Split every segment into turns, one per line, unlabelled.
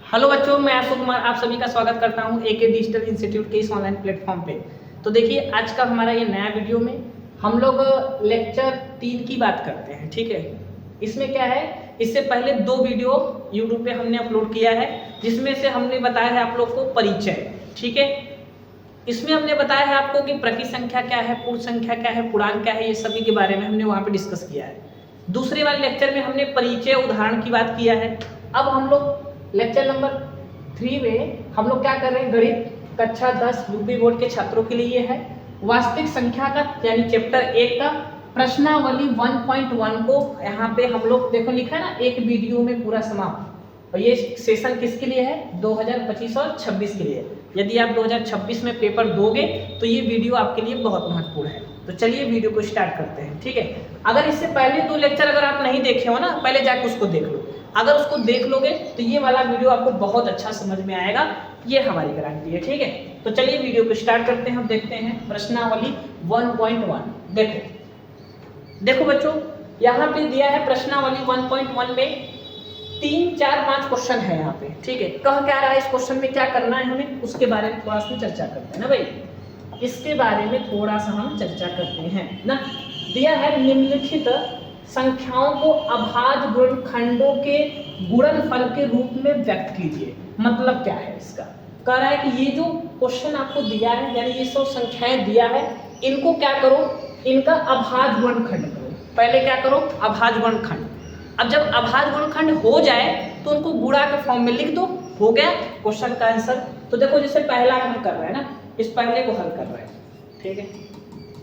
Hello बच्चों, मैं अशोक कुमार आप सभी का स्वागत करता हूं एके डिजिटल इंस्टीट्यूट के इस ऑनलाइन प्लेटफॉर्म पे। तो देखिए, आज का हमारा ये नया वीडियो में हम लोग लेक्चर 3 की बात करते हैं। ठीक है, इसमें क्या है, इससे पहले 2 वीडियो यूट्यूब पे हमने अपलोड किया है, जिसमें से हमने बताया है आप लोग को परिचय। ठीक है, इसमें हमने बताया है आपको कि प्रति संख्या क्या है, पूर्ण संख्या क्या है, पूर्णांक क्या है, ये सभी के बारे में हमने वहाँ पे डिस्कस किया है। दूसरे वाले लेक्चर में हमने परिचय उदाहरण की बात किया है। अब हम लोग लेक्चर नंबर 3 में हम लोग क्या कर रहे हैं, गणित कक्षा 10 यूपी बोर्ड के छात्रों के लिए है वास्तविक संख्या का, यानी चैप्टर 1 का प्रश्नावली 1.1 को यहाँ पे हम लोग देखो लिखा है ना, एक वीडियो में पूरा समाप्त। और ये सेशन किसके लिए है, 2025 और 26 के लिए। यदि आप 2026 में पेपर दोगे तो ये वीडियो आपके लिए बहुत महत्वपूर्ण है। तो चलिए वीडियो को स्टार्ट करते हैं। ठीक है, अगर इससे पहले 2 लेक्चर अगर आप नहीं देखे हो ना, पहले जाके उसको देख लो। अगर उसको देख लोगे तो ये वाला वीडियो आपको बहुत अच्छा समझ में आएगा, ये हमारी गारंटी है। ठीक है, तो चलिए वीडियो को स्टार्ट करते हैं। हम देखते हैं प्रश्नावली 1.1। देखो बच्चों, यहाँ पे दिया है प्रश्नावली 1.1 में 3, 4, 5 क्वेश्चन है यहाँ पे। ठीक है, कह क्या रहा है, इस क्वेश्चन में क्या करना है हमें, उसके बारे में थोड़ा सा चर्चा करते हैं ना भाई। इसके बारे में थोड़ा सा हम चर्चा करते हैं ना। दिया है निम्नलिखित संख्याओं को अभाज्य गुणनखंडों के गुणनफल के रूप में व्यक्त कीजिए। मतलब क्या है इसका, कह रहा है कि ये जो क्वेश्चन आपको दिया है, यानी ये सब संख्याएं दिया है, इनको क्या करो, इनका अभाज्य गुणनखंड करो। पहले क्या करो, अभाज्य गुणनखंड। अब जब अभाज्य गुणनखंड हो जाए तो उनको गुणा के फॉर्म में लिख दो, हो गया क्वेश्चन का आंसर। तो देखो, जैसे पहला हम कर रहे हैं ना, इस पहले को हल कर रहे हैं। ठीक है,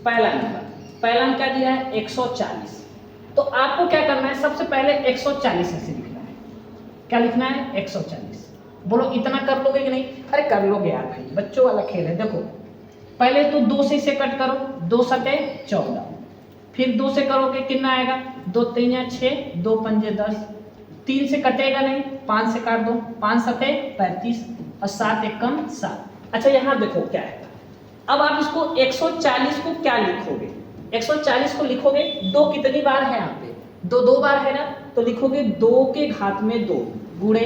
पहला नंबर क्या दिया है, 140। तो आपको क्या करना है, सबसे पहले 140 ऐसे लिखना है। क्या लिखना है, 140। बोलो इतना कर लोगे कि नहीं, अरे कर लोगे यार भाई, बच्चों वाला खेल है। देखो पहले तो 2 से इसे कट करो, 2 सते 14, फिर 2 से करोगे कितना आएगा, 2 3 6, 2 5 10, 3 से कटेगा नहीं, 5 से काट दो, 5 सते 35 और 7 एकम 7। अच्छा यहाँ देखो क्या है, अब आप इसको 140 को क्या लिखोगे, 140 को लिखोगे 2 कितनी बार है यहाँ पे, 2 बार है ना, तो लिखोगे 2 के घात में 2 गुणे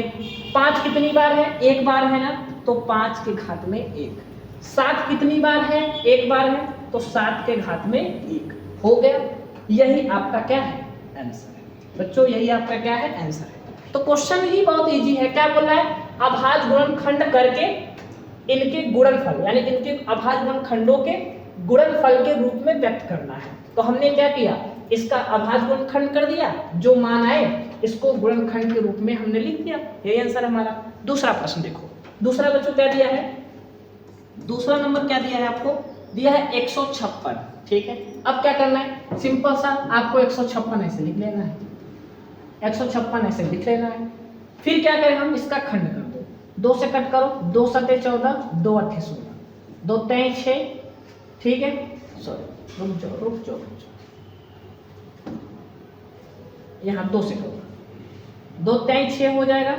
5 कितनी बार है, 1 बार है ना, तो 5 के घात में 1। 7 कितनी बार है, 1 बार है, तो 7 के घात में 1। हो गया, यही आपका क्या है, आंसर है बच्चों, यही आपका क्या है, आंसर है। तो क्वेश्चन ही बहुत इजी है। क्या बोल रहा है, अभाज्य गुणनखंड करके इनके गुणनफल, यानी इनके अभाज्य गुणनखंडों के गुणनफल के रूप में व्यक्त करना है। तो हमने क्या किया, इसका अभाज्य गुणनखंड कर दिया, जो मान आए इसको गुणनखंड के रूप में हमने लिख दिया। यही आंसर हमारा। दूसरा प्रश्न देखो, दूसरा बच्चों क्या दिया है, दूसरा नंबर क्या दिया है आपको, दिया है 156। ठीक है, अब क्या करना है, सिंपल सा आपको 156 ऐसे लिख लेना है, 156 ऐसे लिख लेना है। फिर क्या करें हम, इसका खंड कर दो, 2 से कट करो, 2 सते 14, 2 8 16, 2 3 6। ठीक है, सॉरी रुक जाओ, यहाँ 2 से करो, 2 3 6 हो जाएगा,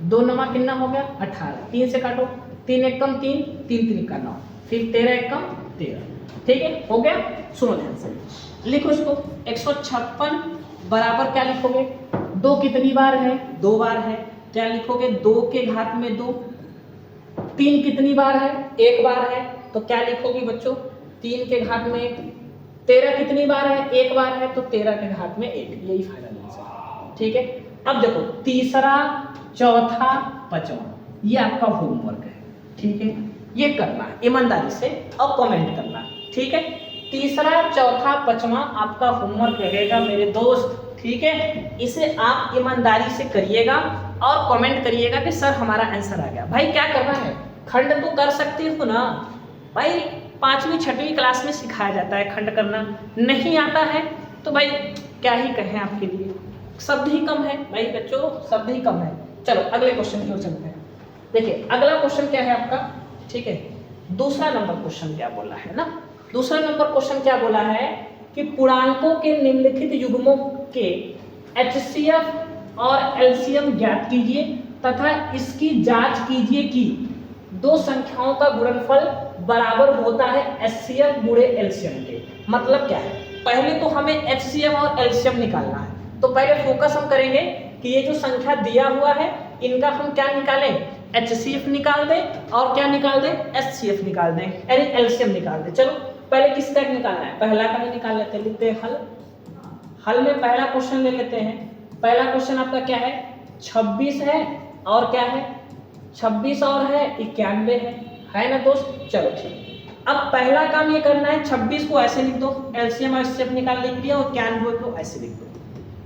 2 9 कितना हो गया 18, 3 से काटो, 3 एकम 3, 3 3 का 9, फिर 13 एकम 13। ठीक है, हो गया। सुनो ध्यान से, लिखो इसको, 156 बराबर क्या लिखोगे, 2 कितनी बार है, 2 बार है, क्या लिखोगे, 2 के घात में 2। 3 कितनी बार है, 1 बार है, तो क्या लिखोगे बच्चों, 3 के घात में 1। 13 कितनी बार है, 1 बार है, तो 13 के घात में 1। यही फाइनल आंसर। ठीक है, अब देखो तीसरा, चौथा, पांचवा, ये आपका होमवर्क है। ठीक है, ये करना है ईमानदारी से और कमेंट करना। ठीक है, तीसरा, चौथा, पांचवा आपका होमवर्क रहेगा मेरे दोस्त। ठीक है, इसे आप ईमानदारी से करिएगा और कमेंट करिएगा कि सर हमारा आंसर आ गया। भाई क्या करना है, खंड तो कर सकते हो ना भाई, 5वीं 6वीं क्लास में सिखाया जाता है खंड करना। नहीं आता है तो भाई क्या ही कहें आपके लिए, शब्द ही कम है भाई बच्चों, शब्द ही कम है। चलो अगले क्वेश्चन की ओर चलते हैं। देखिए अगला क्वेश्चन क्या है आपका, ठीक है, दूसरा नंबर क्वेश्चन क्या बोला है ना, दूसरा नंबर क्वेश्चन क्या बोला है कि पूर्णांकों के निम्नलिखित युग्मों के HCF और LCM ज्ञात कीजिए तथा इसकी जांच कीजिए कि 2 संख्याओं का गुणनफल बराबर होता है HCF गुणे LCM के। मतलब क्या है, पहले तो हमें HCF और LCM निकालना है। तो पहले फोकस हम करेंगे कि ये जो संख्या दिया हुआ है इनका हम क्या निकालें, HCF निकाल दें और क्या निकाल दें, HCF निकाल दें, यानी LCM निकाल दें। चलो पहले किसका निकालना है, पहला का ही निकाल लेते हैं। लिखते हैं हल। हल में पहला क्वेश्चन ले लेते हैं। पहला क्वेश्चन आपका क्या है, 26 है और क्या है, 26 और है 91 है ना दोस्त। चलो ठीक, अब पहला काम ये करना है, 26 को ऐसे लिख दो, LCM और HCF निकाल लिख दिया, और 91 को ऐसे लिख दो,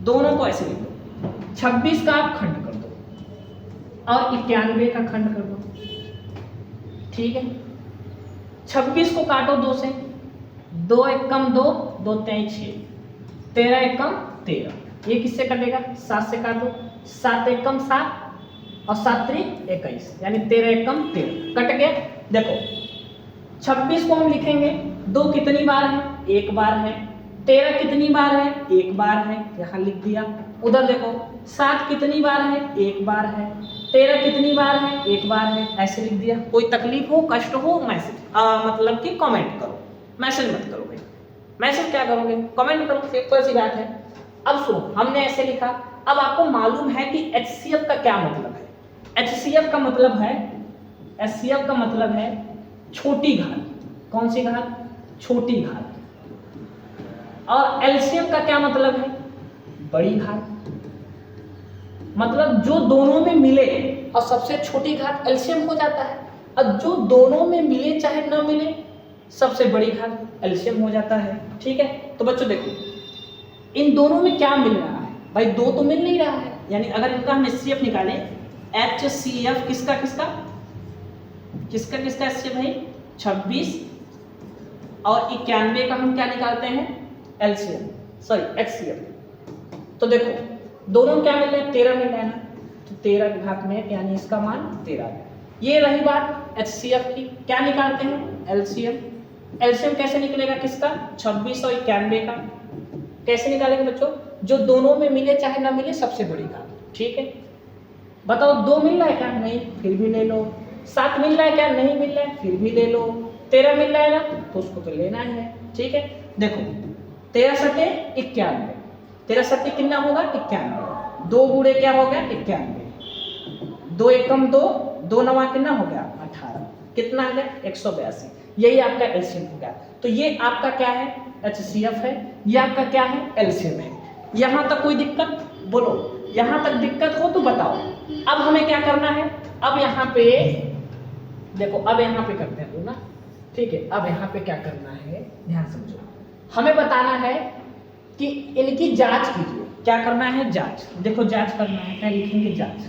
दोनों को ऐसे लिख दो। 26 का आप खंड कर दो और 91 का खंड कर दो, ठीक है। 26 को काटो 2 से, 2 एकम 2, 2 तेई 6, 13 एकम 13, ये किससे कटेगा, 7 से काट दो, 7 एकम 7 और 7 त्रिक 21, यानी 13 एकम 13 कट गया। देखो 26 को हम लिखेंगे, 2 कितनी बार है, 1 बार है, 13 कितनी बार है, 1 बार है, यहाँ लिख दिया। उधर देखो 7 कितनी बार है, 1 बार है, 13 कितनी बार है, 1 बार है, ऐसे लिख दिया। कोई तकलीफ हो, कष्ट हो, मैसेज मतलब कि कमेंट करो, मैसेज मत करोगे। मैसेज क्या करोगे, कमेंट करो, सिंपल सी बात है। अब सुनो, हमने ऐसे लिखा, अब आपको मालूम है कि HCF का क्या मतलब है। HCF का मतलब है, HCF का मतलब है छोटी घात। कौन सी घात, छोटी घात। और LCM का क्या मतलब है, बड़ी घात। मतलब जो दोनों में मिले और सबसे छोटी घात LCM हो जाता है, और जो दोनों में मिले चाहे न मिले सबसे बड़ी घात LCM हो जाता है, ठीक है। तो बच्चों देखो, इन दोनों में क्या मिल रहा है भाई, 2 तो मिल नहीं रहा है, यानी अगर इनका हम HCF निकालें, HCF किसका किसका किसका किसका HCF भाई, 26 और 91 का हम क्या निकालते हैं, LCM, सॉरी HCF। तो देखो दोनों क्या मिल रहे हैं, 13 मिल रहा है ना, तो 13 की घात में यानी इसका मान 13। ये रही बात HCF की। क्या निकालते हैं, LCM। LCM कैसे निकलेगा किसका, 26 और 91 का। कैसे निकालेंगे बच्चों, जो दोनों में मिले चाहे ना मिले सबसे बड़ी घात, ठीक है। बताओ 2 मिल रहा है क्या, नहीं, फिर भी ले लो। 7 मिल रहा है क्या, नहीं मिल रहा है, फिर भी ले लो। 13 मिल रहा है ना, तो उसको तो लेना ही है, ठीक है। देखो 13 सटे 91, 13 सटे कितना होगा, 91, 2 गुणे क्या हो गया, 91, 2 एकम 2, 2 नवा कितना हो गया, 18, कितना आ गया, 182। यही आपका LCM हो गया। तो ये आपका क्या है, HCF है, ये आपका क्या है, LCM है। यहाँ तक कोई दिक्कत, बोलो, यहाँ तक दिक्कत हो तो बताओ। अब हमें क्या करना है, अब यहाँ पे देखो, अब यहाँ पे करते हैं ना, ठीक है। अब यहाँ पे क्या करना है, ध्यान समझो, हमें बताना है कि इनकी जांच कीजिए। क्या करना है, जांच। देखो जांच करना है, क्या लिखेंगे, जांच।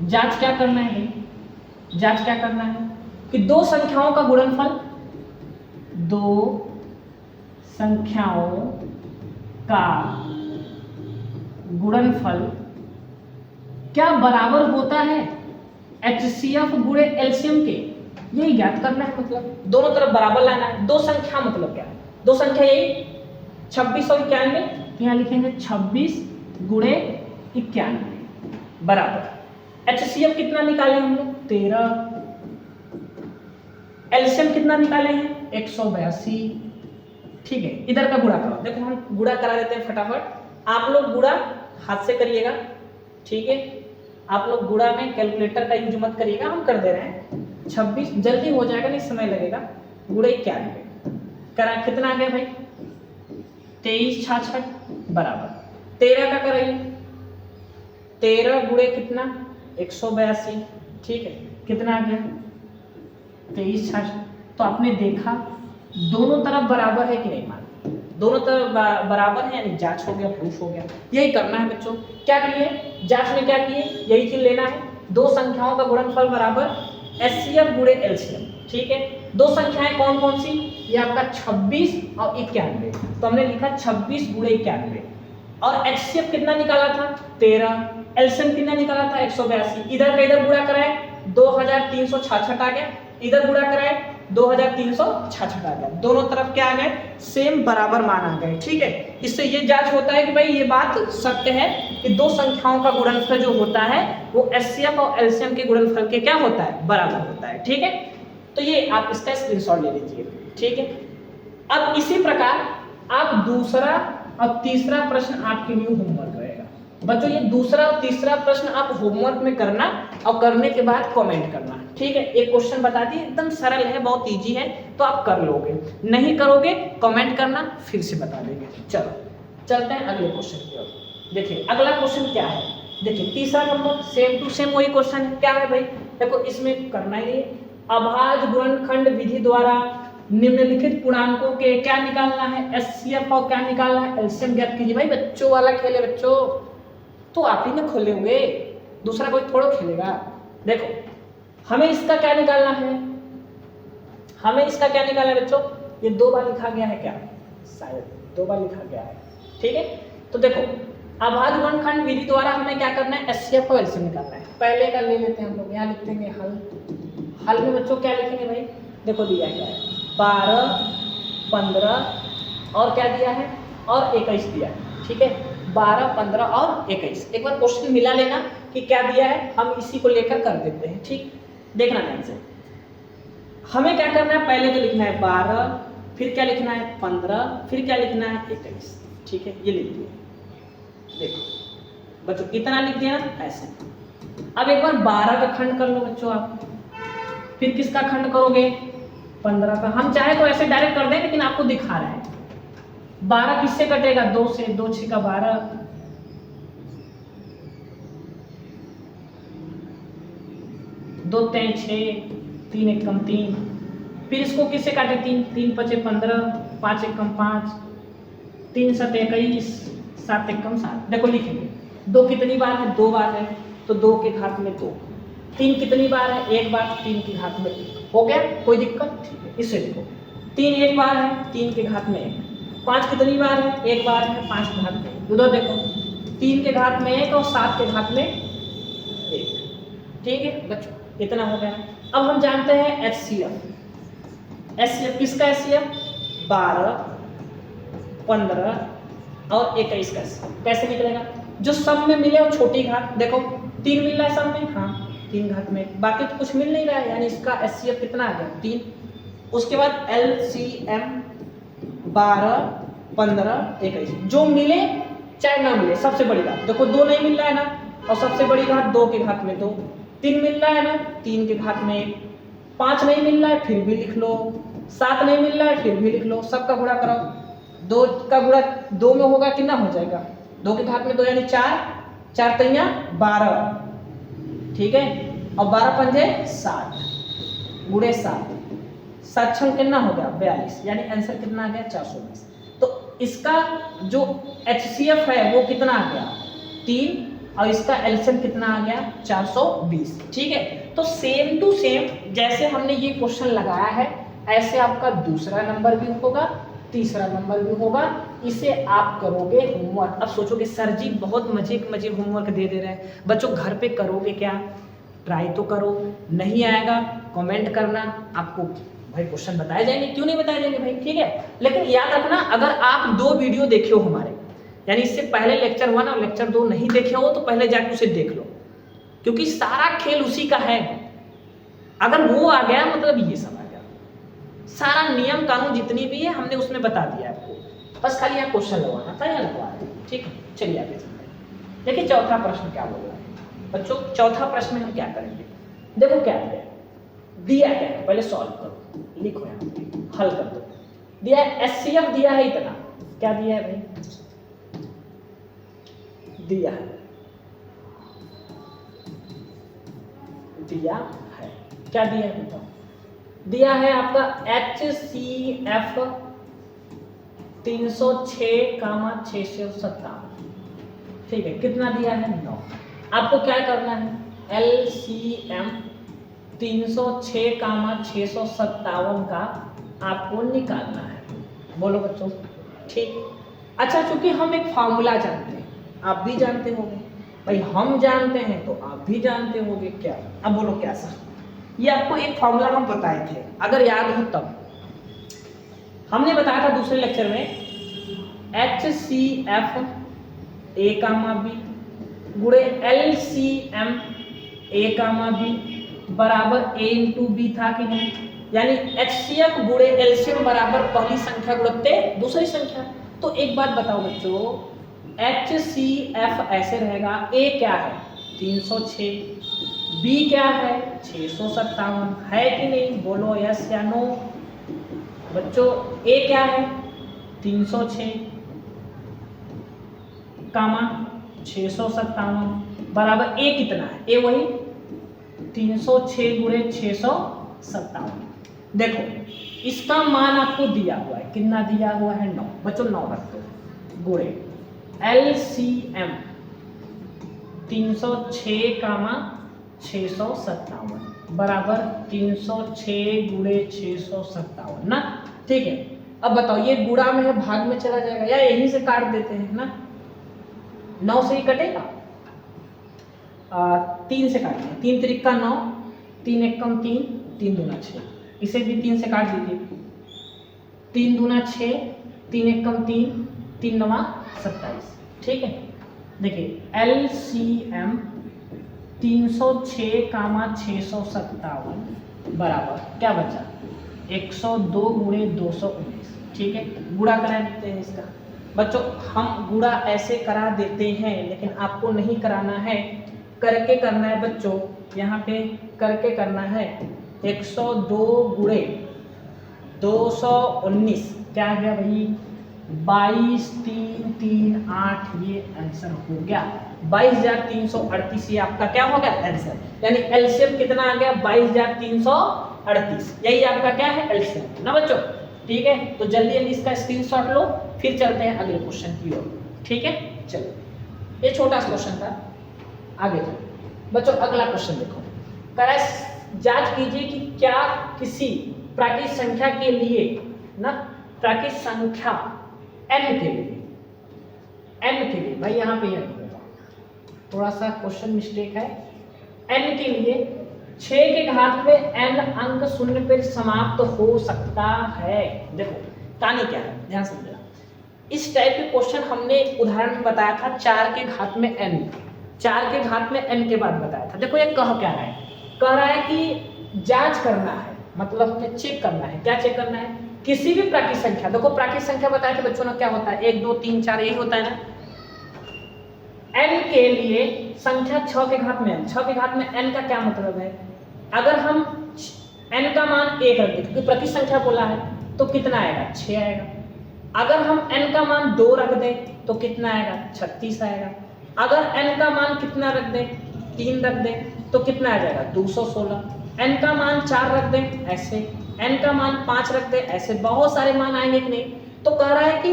जांच क्या करना है, जांच क्या करना है कि 2 संख्याओं का गुणनफल, 2 संख्याओं का गुणनफल क्या बराबर होता है HCF गुणे LCM के, यही ज्ञात करना है। मतलब दोनों तरफ बराबर लाना है। 2 संख्या मतलब क्या है, 2 संख्या यही 26 और 91, यहाँ लिखेंगे 26 गुणे 91 बराबर। HCF कितना निकाले हम लोग, 13। LCM कितना निकाले हैं, 182, ठीक है। इधर का गुणा करो, देखो हम गुणा करा देते हैं फटाफट। आप लोग गुणा हाथ से करिएगा, ठीक है। आप लोग गुणा में कैलकुलेटर का यूज मत करिएगा, हम कर दे रहे हैं। 26 जल्दी हो जाएगा, नहीं समय लगेगा। गुणे 91 करा, कितना आ गया भाई, 23 66 बराबर 13 का कराइए, 13 गुणे कितना, 182, ठीक है। कितना आ गया, 23 66। तो आपने देखा दोनों तरफ बराबर है कि नहीं, मान दोनों तरफ बराबर है, यानी जांच हो गया, प्रूफ हो गया। यही करना है बच्चों। क्या किए, जांच में क्या किए, यही चीज लेना है। 2 संख्याओं का गुणनफल बराबर HCF गुणे LCM, ठीक है। 2 संख्याएं कौन कौन सी, ये आपका 26 और 91। तो हमने लिखा 26 गुणे 91, और HCF कितना निकाला था, 13। LCM कितना निकाला था, 182। इधर का इधर गुणा कराए, 2366 आ गया। इधर गुणा कराए, 2366 आ गया। दोनों तरफ क्या आ गए, सेम बराबर मान आ गए, ठीक है। इससे ये जांच होता है कि भाई ये बात सत्य है कि 2 संख्याओं का गुणनफल जो होता है वो HCF और LCM के गुणनफल के क्या होता है, बराबर होता है, ठीक है। तो ये आप इसका स्क्रीनशॉट ले लीजिए, ठीक है। अब इसी प्रकार आप दूसरा और तीसरा प्रश्न आपके लिए होमवर्क रहेगा। बच्चों ये दूसरा और तीसरा प्रश्न आप होमवर्क में करना और करने के बाद कमेंट करना, ठीक है। एक क्वेश्चन बता दिए, एकदम सरल है, बहुत इजी है, तो आप कर लोगे, नहीं करोगे कमेंट करना, फिर से बता देंगे। चलो चलते हैं अगले क्वेश्चन की ओर। देखिए अगला क्वेश्चन क्या है, देखिए तीसरा नंबर सेम टू सेम वही क्वेश्चन है। क्या है भाई, देखो इसमें करना ही अभाज्य गुणनखंड विधि द्वारा निम्नलिखित पूर्णांकों के क्या निकालना है, एचसीएफ और क्या निकालना है, एलसीएम ज्ञात कीजिए। भाई बच्चों वाला खेल है बच्चों, तो आप ही ने खोले हुए, दूसरा कोई थोड़ा खेलेगा। देखो हमें इसका क्या निकालना है, हमें इसका क्या निकालना है बच्चों, ये 2 बार लिखा गया है क्या, शायद 2 बार लिखा गया है, ठीक है। तो देखो अभाज्य गुणनखंड विधि द्वारा हमें क्या करना है, एचसीएफ और एलसीएम निकालना है। पहले का ले लेते हैं हम लोग, यहाँ लिख देंगे हल। हल में बच्चों क्या लिखेंगे भाई, देखो दिया क्या है 12, 15 और क्या दिया है, और 21 दिया है, ठीक है। 12, 15 और 21। एक बार क्वेश्चन मिला लेना कि क्या दिया है, हम इसी को लेकर कर देते हैं, ठीक। देखना ध्यान से, हमें क्या करना है, पहले तो लिखना है 12, फिर क्या लिखना है 15, फिर क्या लिखना है 21, ठीक है। ये लिख दिया, देखो बच्चों इतना लिख दिया ना ऐसे। अब एक बार 12 का खंड कर लो बच्चों आप, फिर किसका खंड करोगे, 15 का। हम चाहे तो ऐसे डायरेक्ट कर दें, लेकिन आपको दिखा रहा है 12 किससे कटेगा, 2 से, 2 6 का 12, 2 3 6, 3 1 कम 3, फिर इसको किससे काटे 3, 3 5 15, 5 1 कम 5, 3 7 21, 7 1 कम 7। देखो लिखेंगे 2 कितनी बार है, 2 बार है, तो 2 के घात में 2। 3 कितनी बार है, 1 बार, 3 के घात में 1। हो गया, कोई दिक्कत, ठीक है। इससे देखो 3 1 बार है, 3 के घात में 1। 5 कितनी बार है, 1 बार है, 5 के घात में। उधर देखो 3 के घात में 1 और 7 के घात में 1, ठीक है बच्चों, इतना हो गया। अब हम जानते हैं एचसीएफ। एचसीएफ किसका, एचसीएफ 12, 15 और 21 का कैसे निकलेगा, जो सब में मिले वो छोटी घात। देखो 3 मिल रहा है सब में, हाँ 3 घात में, बाकी तो कुछ मिल नहीं रहा है, यानी इसका एचसीएफ कितना आ गया 3। उसके बाद एलसीएम 12, 15, 21, जो मिले चाहे ना मिले, सबसे बड़ी घात। देखो 2 नहीं मिल रहा है ना, और सबसे बड़ी घात 2 के घात में 2। 3 मिल रहा है ना, 3 के घात में 1। 5 नहीं मिल रहा है, फिर भी लिख लो। 7 नहीं मिल रहा है, फिर भी लिख लो। सबका गुणा कराओ, 2 का गुणा 2 में होगा, कितना हो जाएगा, 2 के घात में 2 यानी 4, 4 तिया 12, ठीक है। और 12 पंजे 60 गुणे 7, 7 छंग कितना हो गया 42, यानी आंसर कितना आ गया 420। तो इसका जो एचसीएफ है वो कितना आ गया 3, और इसका एलसीएम कितना आ गया 420, ठीक है। तो सेम टू सेम जैसे हमने ये क्वेश्चन लगाया है, ऐसे आपका दूसरा नंबर भी होगा, तीसरा नंबर भी होगा। इसे आप करोगे होमवर्क। अब सोचोगे सर जी बहुत मजे मजे होमवर्क दे रहे हैं, बच्चों घर पे करोगे क्या, ट्राई तो करो, नहीं आएगा कमेंट करना, आपको भाई क्वेश्चन बताए जाएंगे, क्यों नहीं बताए जाएंगे भाई, ठीक है। लेकिन याद रखना, अगर आप 2 वीडियो देखे हो हमारे, यानी इससे पहले लेक्चर 1 और लेक्चर 2 नहीं देखे हो, तो पहले जाके उसे देख लो, क्योंकि सारा खेल उसी का है। अगर वो आ गया मतलब ये सब आ गया, सारा नियम कानून जितनी भी है हमने उसमें बता दिया आपको, बस खाली यहाँ क्वेश्चन लगवाना था या लगवा रहे, ठीक है। चलिए आगे चलते हैं। देखिए चौथा प्रश्न क्या बोल रहा है बच्चों, चौथा प्रश्न में हम क्या करेंगे, देखो क्या है दिया क्या है, पहले सॉल्व करो, लिखो यहाँ पे, हल कर दो। दिया है एचसीएफ दिया है इतना, क्या दिया है भाई, दिया है, दिया है, क्या दिया है बताओ, दिया है आपका HCF 306,657, ठीक है। कितना दिया है 9। आपको क्या करना है, LCM 306,657 का आपको निकालना है, बोलो बच्चों, ठीक। अच्छा चूंकि हम एक फार्मूला जानते हैं, आप भी जानते होंगे भाई, हम जानते हैं तो आप भी जानते होंगे, क्या, अब बोलो क्या सर, ये आपको एक फार्मूला हम बताए थे, अगर याद हो तब हमने बताया था दूसरे लेक्चर में, HCF A, B गुणे LCM A, B बराबर A इंटू B था कि नहीं, यानी HCF गुणे LCM बराबर पहली संख्या गुणित दूसरी संख्या। तो एक बात बताओ बच्चों, HCF ऐसे रहेगा, A क्या है 306, B क्या है 657 है कि नहीं, बोलो यस या नो बच्चों। A क्या है 306 कामा 657 बराबर A कितना है, A वही 306 गुणे 657। देखो इसका मान आपको दिया हुआ है, कितना दिया हुआ है 9 बच्चों, 9 रख दो गुणे LCM 306 कामा 657 बराबर 306 गुणे 657 ना, ठीक है। अब बताओ ये गुणा में है भाग में चला जाएगा या यहीं से काट देते हैं ना, 9 से ही कटेगा, 3 से काटेंगे, 3 त्रिक 9, 3 एकम 3, 3 दूना 6, इसे भी 3 से काट दीजिए, 3 दूना 6, 3 एकम 3, 3 नवा 27, ठीक है। देखिए LCM 306 कामा 657 बराबर क्या बचा 102 गुणे 219, ठीक है। गुणा करा देते हैं इसका बच्चों, हम गुणा ऐसे करा देते हैं लेकिन आपको नहीं कराना है, करके करना है बच्चों, यहाँ पे करके करना है। 102 गुणे 219 क्या आ गया भाई 22 3 3 8, ये आंसर हो गया 22,338, ये आपका क्या हो गया आंसर, यानी एलसीएम कितना आ गया 22,338, यही आपका क्या है एलसीएम ना बच्चों, ठीक है। तो जल्दी जल्दी इसका स्क्रीनशॉट लो, फिर चलते हैं अगले क्वेश्चन की ओर, ठीक है। चलो ये छोटा सा क्वेश्चन था, आगे चलो बच्चों अगला क्वेश्चन देखो, करा जांच कीजिए कि क्या किसी प्राकृत संख्या के लिए ना, प्राकृत संख्या n के लिए भाई यहाँ पे n होगा, थोड़ा सा क्वेश्चन मिस्टेक है, n के लिए 6 के घात में n अंक शून्य पर समाप्त हो सकता है। देखो कहानी क्या है ध्यान समझना, इस टाइप के क्वेश्चन हमने उदाहरण में बताया था 4 के घात में n, 4 के घात में n के बाद बताया था। देखो ये कह क्या रहा है, कह रहा है कि जांच करना है, मतलब हमें चेक करना है, क्या चेक करना है, किसी भी प्राकृत संख्या, देखो प्राकृत संख्या बताया था बच्चों ने क्या होता है 1 2 3 4 यही होता है ना, n के लिए संख्या 6 के घात में n, 6 के घात में n का क्या मतलब है, अगर हम n का मान 1 रख दें क्योंकि प्राकृत संख्या बोला है तो कितना आएगा 6 आएगा, अगर हम n का मान 2 रख दें तो कितना आएगा 36 आएगा, अगर n का मान कितना रख दें 3 रख दें तो कितना आ जाएगा 216, n का मान 4 रख दें ऐसे, n का मान 5 रख दें ऐसे, बहुत सारे मान आएंगे कि नहीं। तो कह रहा है कि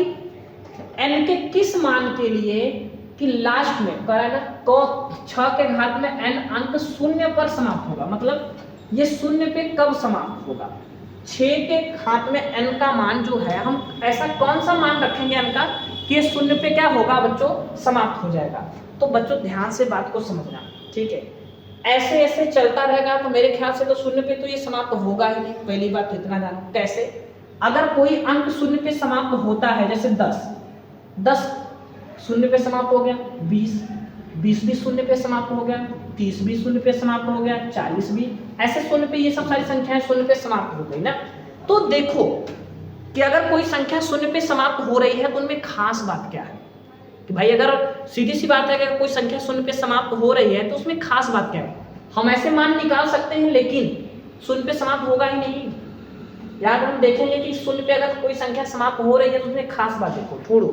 n के किस मान के लिए कि लास्ट में कह रहा है ना को 6 के घात में n अंक शून्य पर समाप्त होगा, मतलब ये शून्य पे कब समाप्त होगा, 6 के घात में n का मान जो है हम ऐसा कौन सा मान रखेंगे n का कि ये शून्य पे क्या होगा बच्चों समाप्त हो जाएगा। तो बच्चों ध्यान से बात को समझना, ठीक है, ऐसे ऐसे चलता रहेगा तो मेरे ख्याल से तो शून्य पे तो ये समाप्त होगा ही नहीं, पहली बात तो इतना जानो। कैसे, अगर कोई अंक शून्य पे समाप्त होता है, जैसे 10 शून्य पे समाप्त हो गया, 20 भी शून्य पे समाप्त हो गया, 30 भी शून्य पे समाप्त हो गया, 40 भी, ऐसे शून्य पे, ये सब सारी संख्याएं शून्य पे समाप्त हो गई ना। तो देखो कि अगर कोई संख्या शून्य पे समाप्त हो रही है तो उनमें खास बात क्या है कि भाई, अगर सीधी सी बात है कि अगर कोई संख्या शून्य पे समाप्त हो रही है तो उसमें खास बात क्या है, हम ऐसे मान निकाल सकते हैं लेकिन शून्य पे समाप्त होगा ही नहीं। यार हम देखेंगे कि शून्य पे अगर कोई संख्या समाप्त हो रही है तो उसमें खास बात देखो, छोड़ो,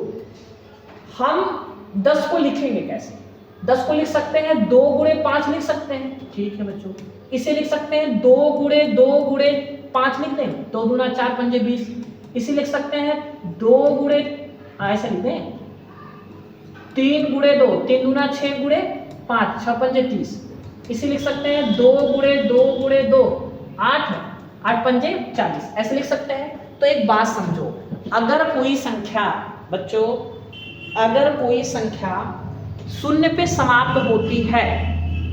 हम 10 को लिखेंगे कैसे, 10 को लिख सकते हैं 2 गुणे 5 लिख सकते हैं, ठीक है बच्चों। इसे लिख सकते हैं 2 गुणे 5 लिखते हैं, 2 दूना 4 पंजे 20। इसे लिख सकते हैं 2 गुणे ऐसे लिखते हैं 3 गुणे 2, 3 दूना 6 गुणे 5, 6 पंजे 30। इसे लिख सकते हैं 2 गुणे 2 8 पंजे 40, ऐसे लिख सकते हैं। तो एक बात समझो, अगर कोई संख्या बच्चों, अगर कोई संख्या शून्य पे समाप्त होती है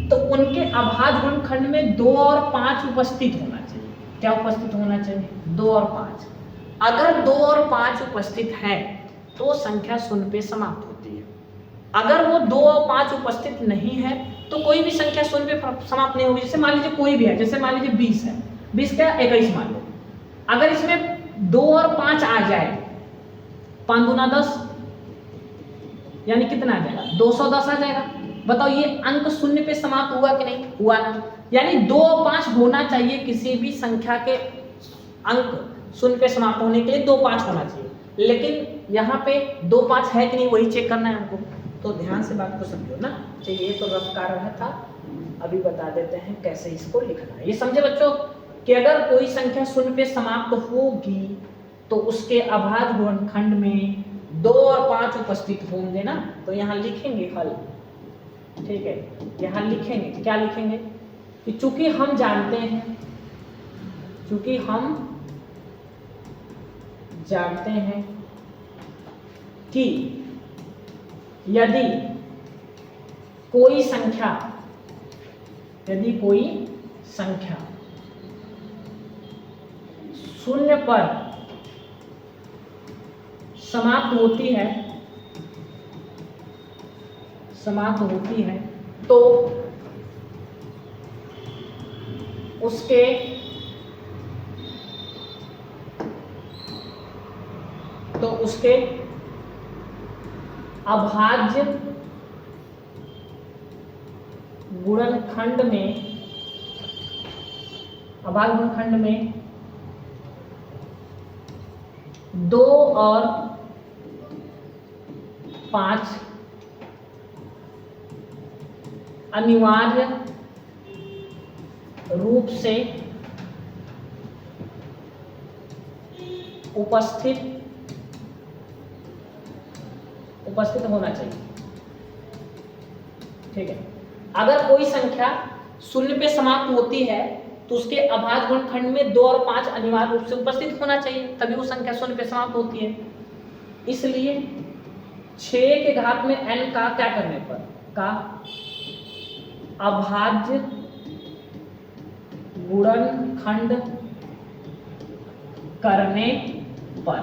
तो उनके अभाज्य गुणनखंड में 2 और 5 उपस्थित होना चाहिए। क्या उपस्थित होना चाहिए, 2 और 5। अगर 2 और 5 उपस्थित है तो संख्या शून्य पे समाप्त होती है। अगर वो 2 और 5 उपस्थित नहीं है तो कोई भी संख्या शून्य पे समाप्त नहीं होगी। जैसे मान लीजिए कोई भी है, जैसे मान लीजिए 20 है, 20 क्या 21 मान लो, अगर इसमें 2 और 5 आ जाए, 5 दूना 10, यानी कितना आ जाएगा 210 आ जाएगा। बताओ ये अंक शून्य पे समाप्त हुआ कि नहीं हुआ ना, यानी 2 और 5 होना चाहिए, किसी भी संख्या के अंक शून्य पे समाप्त होने के लिए 2 5 होना चाहिए, लेकिन यहाँ पे 2 5 है कि नहीं वही चेक करना है हमको। तो ध्यान से बात को समझो ना। चलिए ये तो रफ कर रहा था, अभी बता देते हैं कैसे इसको लिखना है। ये समझे बच्चों कि अगर कोई संख्या शून्य पे समाप्त होगी तो उसके अभाज्य गुणनखंड में 2 और 5 उपस्थित होंगे ना, तो यहाँ लिखेंगे हल, ठीक है। यहाँ लिखेंगे क्या लिखेंगे कि चूंकि हम जानते हैं कि यदि कोई संख्या शून्य पर समाप्त होती है तो उसके अभाज्य गुणनखंड में 2 और 5 अनिवार्य रूप से उपस्थित होना चाहिए, ठीक है। अगर कोई संख्या शून्य पे समाप्त होती है तो उसके अभाज्य गुणनखंड में 2 और 5 अनिवार्य रूप से उपस्थित होना चाहिए, तभी वो संख्या शून्य पे समाप्त होती है। इसलिए 6 के घात में n का क्या करने पर का अभाज्य गुणनखंड करने पर,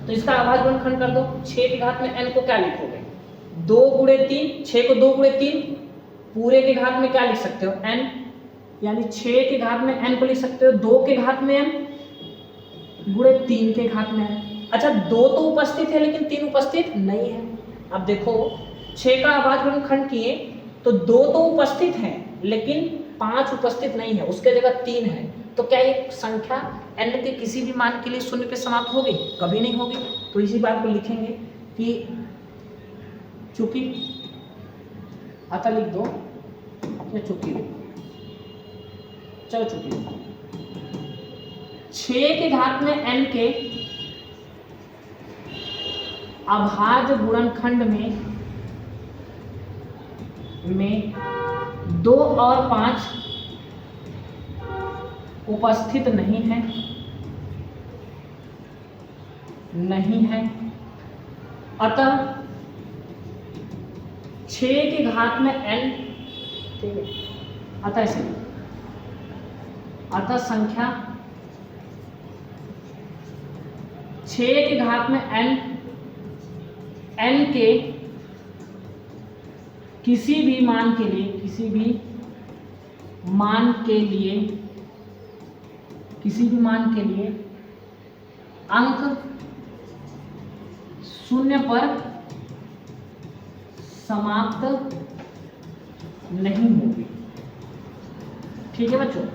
तो इसका अभाज्य गुणनखंड कर दो। 6 के घात में n को क्या लिखोगे 2 गुणे 3, 6 को 2 गुणे 3, पूरे के घात में क्या लिख सकते हो n, यानी 6 के घात में n को लिख सकते हो 2 के घात में n गुणे 3 के घात में n। अच्छा 2 तो उपस्थित है लेकिन 3 उपस्थित नहीं है। अब देखो 6 का अभाज्य गुणनखंड किए तो 2 तो उपस्थित है लेकिन 5 उपस्थित नहीं है, उसके जगह 3 है, तो क्या एक संख्या n के किसी भी मान के लिए शून्य पे समाप्त होगी? कभी नहीं होगी। तो इसी बात को लिखेंगे कि चूंकि, अतः लिख दो या चूंकि, चलो चूंकि 6 के घात में n के अभाज्य गुणनखंड में 2 और 5 उपस्थित नहीं है, अतः 6 के घात में n, ठीक है, अतः ऐसे, अतः संख्या 6 के घात में n के किसी भी मान के लिए अंक शून्य पर समाप्त नहीं होगी, ठीक है बच्चों।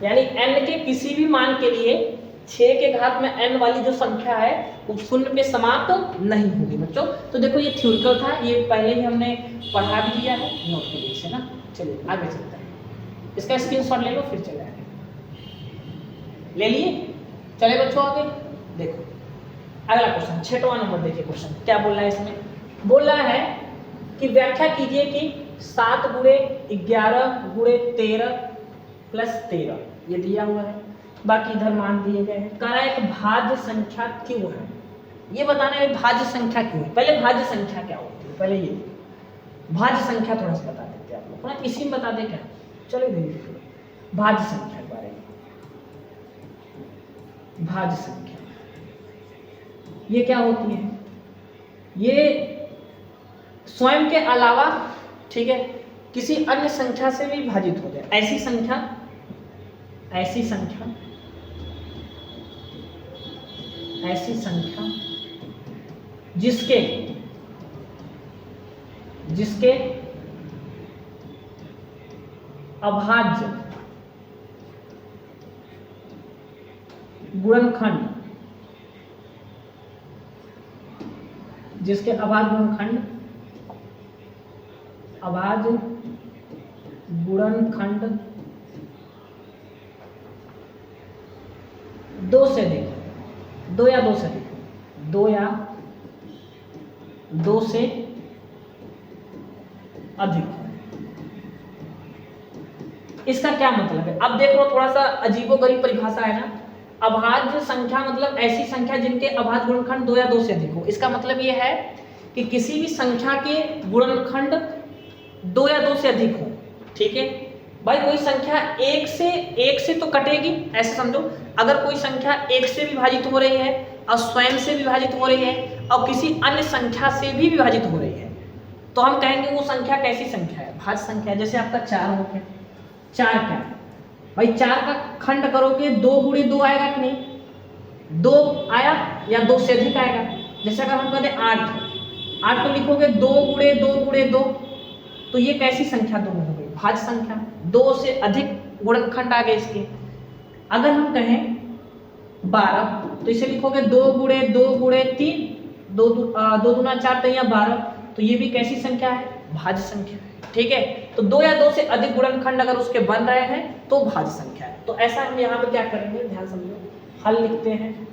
यानी n के किसी भी मान के लिए 6 के घात में n वाली जो संख्या है वो शून्य पे समाप्त नहीं होगी बच्चों। तो देखो ये थ्योरिकल था, ये पहले ही हमने पढ़ा भी दिया है नोट के लिए से ना। चलिए आगे चलते हैं, इसका स्क्रीनशॉट ले लो फिर चले आगे। ले लिए? चले बच्चों आगे देखो अगला क्वेश्चन 6वां नंबर। देखिए क्वेश्चन क्या बोल रहा है, इसमें बोल रहा है कि व्याख्या कीजिए कि 7 गुणे 11 गुणे 13 प्लस 13 ये दिया हुआ है, बाकी इधर मान दिए गए हैं। कह रहा है एक भाज्य संख्या क्यों है, ये बताना है भाज्य संख्या क्यों है। पहले भाज्य संख्या क्या होती है, पहले ये भाज्य संख्या थोड़ा सा बता देते हैं आप लोग ना, इसी में बता दे क्या। चलो देखिए भाज्य संख्या के बारे में। भाज्य संख्या ये क्या होती है, ये स्वयं के अलावा, ठीक है, किसी अन्य संख्या से भी भाजित हो जाए, ऐसी संख्या जिसके जिसके अभाज्य गुणनखंड, जिसके अभाज्य गुणनखंड 2 से अधिक, 2 या 2 से अधिक, 2 या 2 से अधिक। इसका क्या मतलब है? अब देख लो, थोड़ा सा अजीबोगरीब परिभाषा है ना। अभाज्य संख्या मतलब ऐसी संख्या जिनके अभाज्य गुणनखंड 2 या 2 से अधिक हो। इसका मतलब ये है कि किसी भी संख्या के गुणनखंड 2 या 2 से अधिक हो। ठीक है भाई, कोई संख्या एक से तो कटेगी, ऐसे समझो। अगर कोई संख्या 1 से विभाजित हो रही है और स्वयं से विभाजित हो रही है और किसी अन्य संख्या से भी विभाजित हो रही है, तो हम कहेंगे वो संख्या कैसी संख्या है? भाज्य संख्या। जैसे आपका 4 हो गया, 4 क्या भाई, 4 का खंड करोगे 2 गुणे 2 आएगा कि नहीं? 2 आया या 2 से अधिक आएगा? जैसे अगर हम कहते 8 को लिखोगे 2 गुणे 2 गुणे 2, तो ये कैसी संख्या 2 हो गई? भाज्य संख्या। 2 से अधिक गुणनखंड आ गए इसके। अगर हम कहें 12, तो इसे लिखोगे 2 गुणे 2 गुणे 3, 2 दूना 4 3 12, तो ये भी कैसी संख्या है? भाज्य संख्या है। ठीक है, तो 2 या 2 से अधिक गुणनखंड अगर उसके बन रहे हैं तो भाज्य संख्या है। तो ऐसा हम यहाँ पे क्या करेंगे, ध्यान समझो, हल लिखते हैं।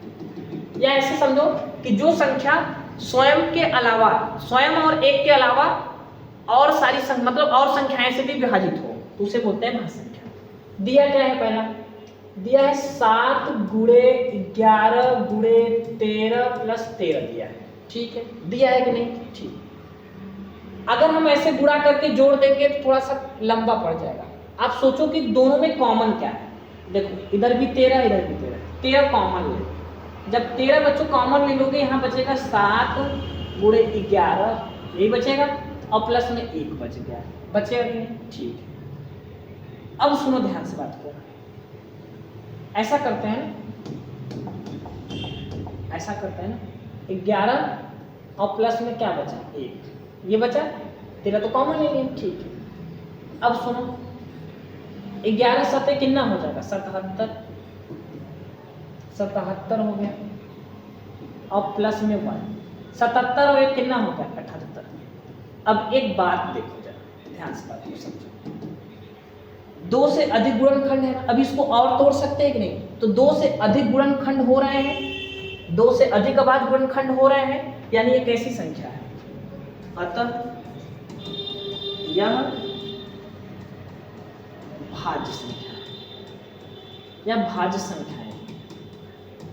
या ऐसे समझो कि जो संख्या स्वयं के अलावा, स्वयं और एक के अलावा और सारी मतलब और संख्याएं से भी विभाजित हो, तो उसे बोलते हैं भाज्य संख्या। दिया क्या है? पहला दिया है 7 गुणे 11 गुणे 13 प्लस 13 दिया है। ठीक है, दिया है कि नहीं? ठीक। अगर हम ऐसे गुणा करके जोड़ देंगे तो थोड़ा सा लंबा पड़ जाएगा। आप सोचो कि दोनों में कॉमन क्या है। देखो, इधर भी 13, इधर भी 13, 13 कॉमन ले। जब 13 बच्चों कॉमन ले लोगे, यहाँ बचेगा 7 गुणे 11, यही बचेगा, और प्लस में 1 बच गया, बचेगा कि नहीं? ठीक है। अब सुनो ध्यान से बात को, ऐसा करते हैं ना, 11 और प्लस में क्या बचा? 1, ये बचा, 13 तो कॉमन ले लिया। ठीक है, अब सुनो, 11 सत्ते कितना हो जाएगा? 77 हो गया, और प्लस में 1, 77 और 1 कितना हो गया? 78। अब एक बात देखो जरा, ध्यान से बात को समझो। 2 से अधिक गुणनखंड है, अब इसको और तोड़ सकते हैं कि नहीं? तो 2 से अधिक गुणनखंड हो रहे हैं, 2 से अधिक अभाज्य गुणनखंड हो रहे हैं, यानी ये कैसी संख्या है? अतः यह भाज्य संख्या है, यह भाज्य संख्या है।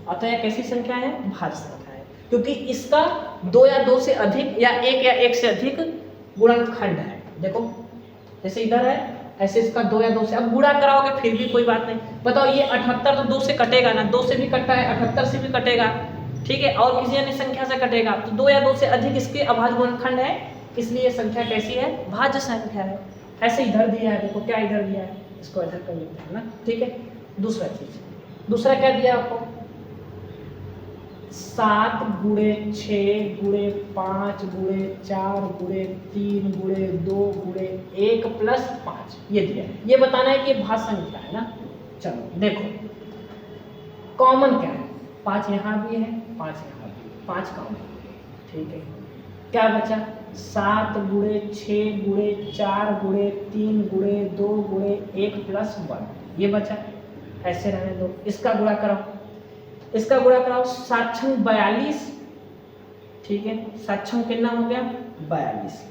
अतः यह कैसी संख्या है? भाज्य संख्या है, क्योंकि इसका 2 या 2 से अधिक या 1 से अधिक गुणनखंड है। देखो, जैसे इधर है, ऐसे इसका 2 या 2 से, अब गुणा कराओगे फिर भी कोई बात नहीं। बताओ, ये 78 तो 2 से कटेगा ना, 2 से भी कटता है, 78 से भी कटेगा। ठीक है, और किसी अन्य संख्या से कटेगा, तो 2 या 2 से अधिक इसके अभाज्य गुणनखंड है, इसलिए ये संख्या कैसी है? भाज्य संख्या है। ऐसे इधर दिया है, देखो क्या इधर दिया है, इसको इधर कर लेते हैं ना। ठीक है, दूसरा चीज, दूसरा क्या दिया आपको? 7 गुणे 6 गुणे 5 गुणे 4 गुणे 3 गुणे 2 गुणे 1 प्लस 5, ये दिया है। ये बताना है कि ये भाज्य संख्या है ना। चलो देखो, कॉमन क्या है? 5 यहाँ भी है, 5 यहाँ भी, 5 कॉमन। ठीक है, क्या बचा? 7 गुणे 6 गुणे 4 गुणे 3 गुणे 2 गुणे 1 प्लस 1, ये बचा। ऐसे रहने दो, इसका गुणा कराओ, इसका गुणा कराओ, 7 छंग 42। ठीक है, 7 छंग कितना हो गया? 42।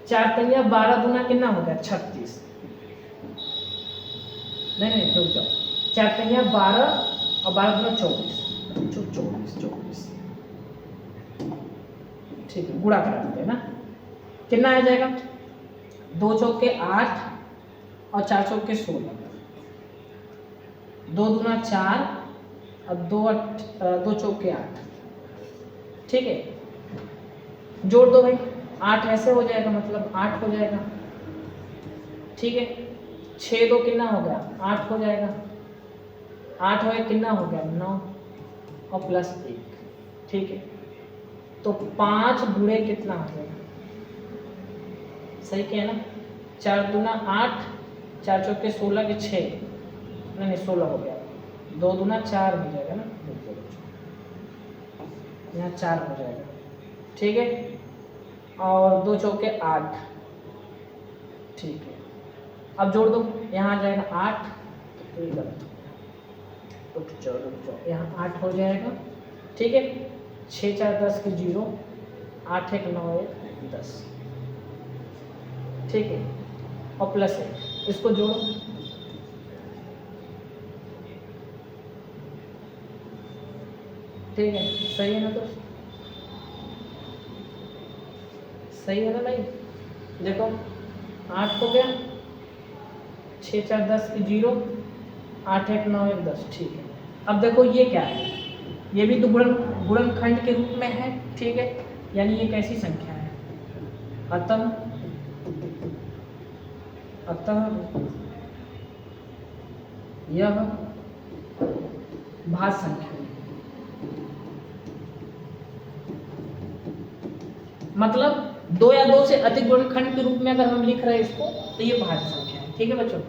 4 तिया 12 दूना कितना हो गया? 36। नहीं रुक जाओ, 4 तिया 12 और 12 दूना 24। ठीक है, गुणा करा देते हैं ना, कितना आ जाएगा? 2 चौके 8 और 4 चौके 16, 2 दूना 4 और 2 चौके 8। ठीक है, जोड़ दो भाई, 8 ऐसे हो जाएगा, मतलब 8 हो जाएगा। ठीक है, 6 2 कितना हो गया? 8 हो जाएगा, 8 हो गया, कितना हो गया? 9 और प्लस 1। ठीक है, तो 5 गुणे कितना आ जाएगा, सही क्या है ना, 4 दूना 8, 4 चौके 16 के 6, नहीं 16 हो गया, 2 दूना 4 हो जाएगा ना, यहाँ 4 हो जाएगा, ठीक है, और 2 चौके 8, ठीक है। अब जोड़ दो, यहाँ आ जाएगा 8, तो ये गलत हो गया, रुक जाओ, यहाँ 8 हो जाएगा, ठीक है, 6 4 10 के 0, 8 1 9 1 10, ठीक है, और प्लस 1, इसको जोड़ो, ठीक है, सही है ना दोस्त, सही है ना भाई, देखो 8 हो गया, 6 4 10 की 0, 8 1 9 1 10, ठीक है। अब देखो ये क्या है, ये भी तो गुणनखंड के रूप में है, ठीक है, यानी ये कैसी संख्या है, अतः यह भाज्य संख्या है, मतलब 2 या 2 से अधिक गुणनखंड के रूप में अगर हम लिख रहे हैं इसको, तो ये भाज्य संख्या है, ठीक है बच्चों।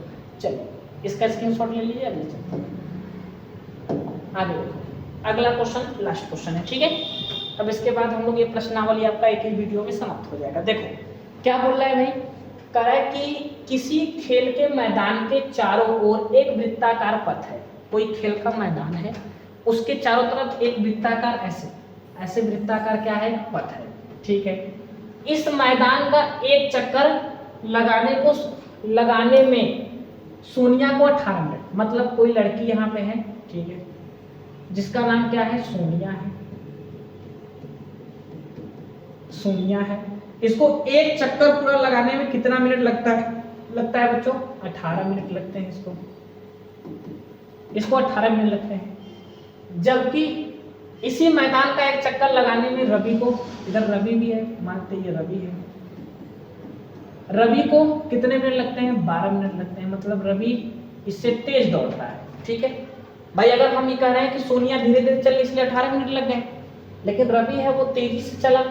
चलिए इसका स्क्रीनशॉट ले लीजिए, अगले चलते आगे देखो, अगला क्वेश्चन लास्ट क्वेश्चन है, ठीक है। अब इसके बाद हम लोग ये प्रश्नावली आपका एक ही वीडियो में समाप्त हो जाएगा। देखो क्या बोल रहा है भाई, कह रहा है कि किसी खेल के मैदान के चारों ओर एक वृत्ताकार पथ है, कोई खेल का मैदान है, उसके चारों तरफ एक वृत्ताकार ऐसे वृत्ताकार क्या है, पथ है, ठीक है। इस मैदान का एक चक्कर लगाने में सोनिया को 18 मिनट, मतलब कोई लड़की यहाँ पे है, ठीक है, जिसका नाम क्या है, सोनिया है, इसको एक चक्कर पूरा लगाने में कितना मिनट लगता है बच्चों, 18 मिनट लगते हैं, इसको 18 मिनट लगते हैं। जबकि इसी मैदान का एक चक्कर लगाने में रवि को, इधर रवि भी है, मानते ये रवि है, रवि को कितने मिनट लगते हैं, 12 मिनट लगते हैं, मतलब रवि इससे तेज दौड़ रहा है, ठीक है भाई। अगर हम ये कह रहे हैं कि सोनिया धीरे धीरे चली इसलिए 18 मिनट लग गए, लेकिन रवि है वो तेजी से चला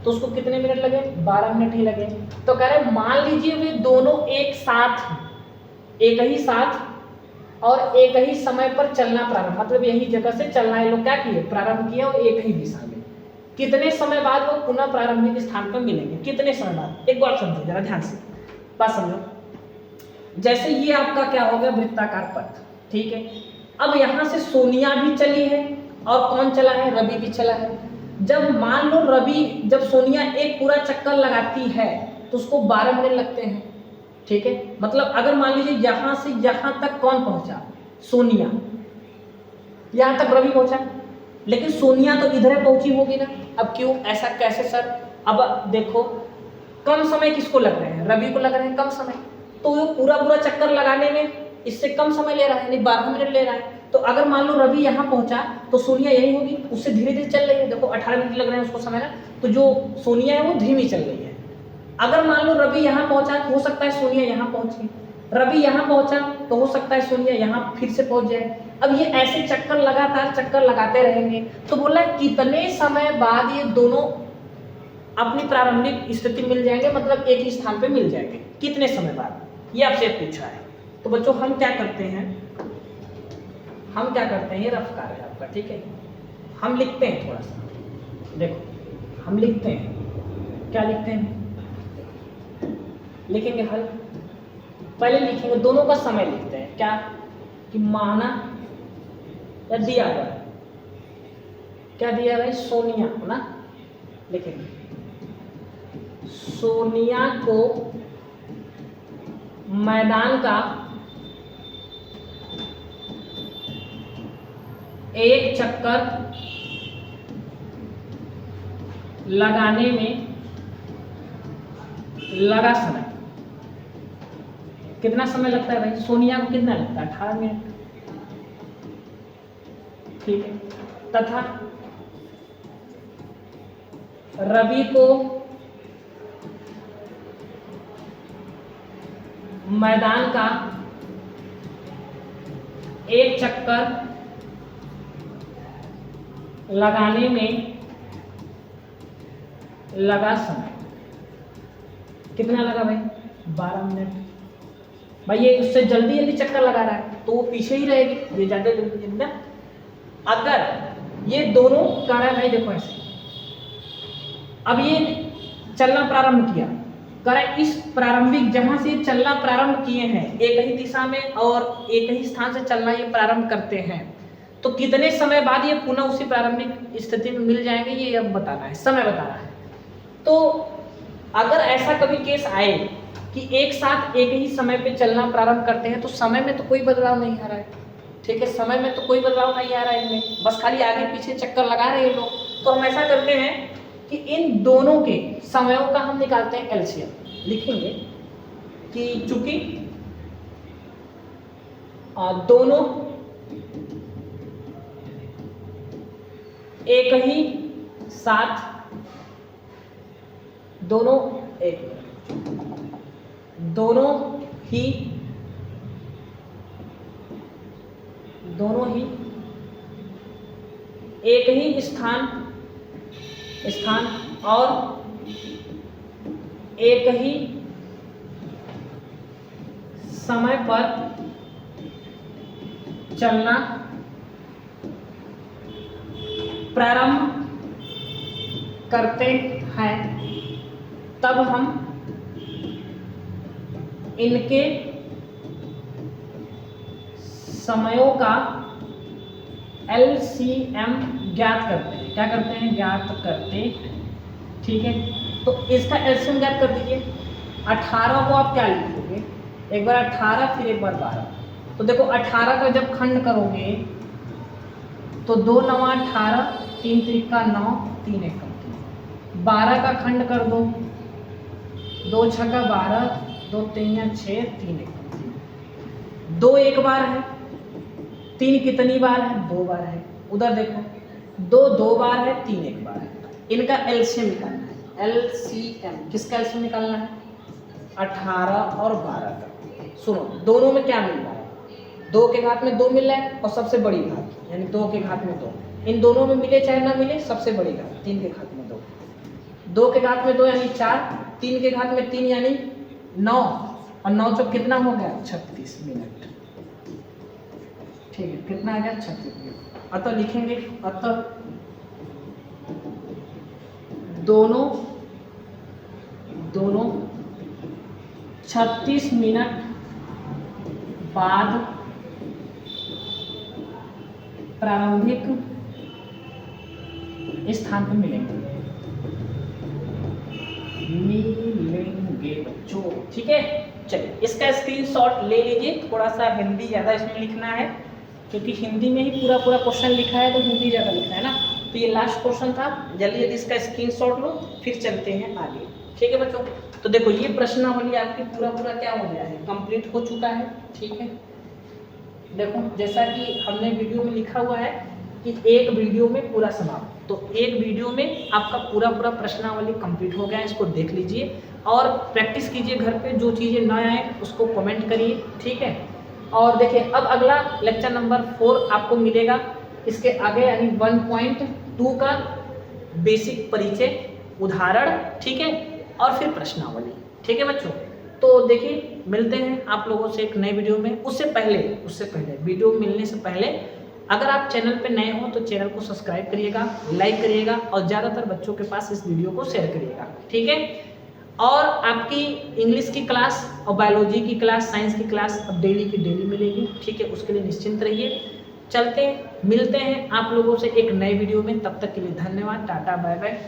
तो उसको कितने मिनट लगे, 12 मिनट ही लगे। तो कह रहे मान लीजिए वे दोनों एक ही साथ और एक ही समय पर चलना प्रारंभ, मतलब यही जगह से चलना ये लोग क्या किए, प्रारंभ किया, और एक ही दिशा में। कितने समय बाद वो पुनः प्रारंभिक स्थान पर मिलेंगे, कितने समय बाद, एक बार समझो जरा ध्यान से, बात समझो। जैसे ये आपका क्या हो गया, वृत्ताकार पथ, ठीक है। अब यहाँ से सोनिया भी चली है और कौन चला है, रवि भी चला है। जब मान लो जब सोनिया एक पूरा चक्कर लगाती है तो उसको 12 मिनट लगते हैं, ठीक है। मतलब अगर मान लीजिए यहाँ से यहाँ तक कौन पहुंचा, सोनिया, यहाँ तक रवि पहुंचा, लेकिन सोनिया तो इधर पहुंची होगी ना। अब क्यों, ऐसा कैसे सर, अब देखो कम समय किसको लग रहे हैं, रवि को लग रहे हैं कम समय, तो वो पूरा चक्कर लगाने में इससे कम समय ले रहा है, यानी 12 मिनट ले रहा है। तो अगर मान लो रवि यहाँ पहुंचा तो सोनिया यही होगी, उससे धीरे धीरे चल रही है, देखो 18 मिनट लग रहे हैं उसको समय ना, तो जो सोनिया है वो धीमी चल रही है। अगर मान लो रवि यहाँ पहुंचा तो हो सकता है सोनिया यहाँ पहुंची, रवि यहाँ पहुंचा तो हो सकता है सोनिया यहाँ फिर से पहुंच जाए। अब ये ऐसे लगातार चक्कर लगाते रहेंगे, तो बोला कितने समय बाद ये दोनों अपनी प्रारंभिक स्थिति मिल जाएंगे, मतलब एक ही स्थान पे मिल जाएंगे, कितने समय बाद, ये आपसे पूछा है। तो बच्चों हम क्या करते हैं, ये रफ कार्य है आपका, ठीक है। हम लिखते हैं थोड़ा सा, देखो हम लिखते हैं, क्या लिखते हैं, लिखेंगे हल, पहले लिखेंगे दोनों का समय लिखते हैं, क्या कि माना या दिया हुआ है, क्या दिया है, सोनिया ना, लिखेंगे सोनिया को मैदान का एक चक्कर लगाने में लगा समय, कितना समय लगता है भाई, सोनिया को कितना लगता है, 18 मिनट, ठीक है। तथा रवि को मैदान का एक चक्कर लगाने में लगा समय, कितना लगा भाई 12 मिनट। भाई ये उससे जल्दी चक्कर लगा रहा है तो वो पीछे ही रहेगी, ये ज़्यादा जल्दी ना। अगर ये दोनों कर रहा है भाई, देखो ऐसे, अब ये चलना प्रारंभ किया, करें इस प्रारंभिक जहां से चलना प्रारंभ किए हैं एक ही दिशा में और एक ही स्थान से चलना ये प्रारंभ करते हैं, तो कितने समय बाद ये पुनः उसी प्रारंभिक स्थिति में मिल जाएंगे, ये अब बताना है, समय बताना है। तो अगर ऐसा कभी केस आए कि एक साथ एक ही समय पे चलना प्रारंभ करते हैं तो समय में तो कोई बदलाव नहीं आ रहा है, ठीक है, समय में तो कोई बदलाव नहीं आ रहा है इनमें, बस खाली आगे पीछे चक्कर लगा रहे हैं लोग। तो हम ऐसा करते हैं कि इन दोनों के समयों का हम निकालते हैं एलसीएम, लिखेंगे कि चूंकि दोनों एक ही साथ दोनों ही एक ही स्थान और एक ही समय पर चलना प्रारंभ करते हैं, तब हम इनके समयों का एलसीएम ज्ञात करते हैं। क्या करते हैं? ज्ञात करते, ठीक है। तो इसका एलसीएम ज्ञात कर दीजिए। 18 को आप क्या लिखोगे? एक बार 18 फिर एक बार 12। तो देखो 18 का जब खंड करोगे तो 2 9 18, 3 3 9, 3 1 3। 12 का खंड कर दो, 2 6 12, 2 3 6, 3 1 3। 2 एक बार है, 3 कितनी बार है? 2 बार है। उधर देखो 2 2 बार है, 3 एक बार है। इनका एलसीएम निकालना है। एलसीएम किसका एलसीएम निकालना है? 18 और 12 का। सुनो, दोनों में क्या मिल रहा है? 2 के घात में 2 मिल रहा है और सबसे बड़ी घात यानी 2 के घात में 2। इन दोनों में मिले चाहे ना मिले, सबसे बड़ी घात 3 के घात में 2। 2 के घात में 2 यानी 4, 3 के घात में 3 यानी 9, और 9 चौक कितना हो गया? 36 मिनट। ठीक है, कितना आ गया? 36 मिनट। अतः लिखेंगे, अतः दोनों 36 मिनट बाद प्रारंभिक स्थान पर मिलेंगे बच्चों। ठीक है, चलिए इसका स्क्रीनशॉट ले लीजिए। थोड़ा सा हिंदी ज़्यादा इसमें लिखना है क्योंकि हिंदी में ही पूरा क्वेश्चन लिखा है, तो हिंदी ज़्यादा लिखना है ना। तो ये लास्ट क्वेश्चन था। जल्दी जल्दी इसका स्क्रीनशॉट लो, फिर चलते हैं आगे। ठीक है बच्चों, तो देखो ये प्रश्नावली आपकी पूरा क्या हो गया है, कंप्लीट हो चुका है। ठीक है, देखो जैसा कि हमने वीडियो में लिखा हुआ है कि एक वीडियो में पूरा समाप्त, तो एक वीडियो में आपका पूरा प्रश्नावली कंप्लीट हो गया है। इसको देख लीजिए और प्रैक्टिस कीजिए घर पे। जो चीज़ें न आए उसको कमेंट करिए, ठीक है। और देखिए अब अगला लेक्चर नंबर 4 आपको मिलेगा। इसके आगे यानी 1.2 का बेसिक परिचय, उदाहरण, ठीक है, और फिर प्रश्नावली। ठीक है बच्चों, तो देखिए मिलते हैं आप लोगों से एक नए वीडियो में। उससे पहले वीडियो मिलने से पहले अगर आप चैनल पे नए हो तो चैनल को सब्सक्राइब करिएगा, लाइक करिएगा और ज़्यादातर बच्चों के पास इस वीडियो को शेयर करिएगा। ठीक है, और आपकी इंग्लिश की क्लास और बायोलॉजी की क्लास, साइंस की क्लास अब डेली की डेली मिलेगी। ठीक है, उसके लिए निश्चिंत रहिए। चलते मिलते हैं आप लोगों से एक नए वीडियो में। तब तक के लिए धन्यवाद, टाटा बाय बाय।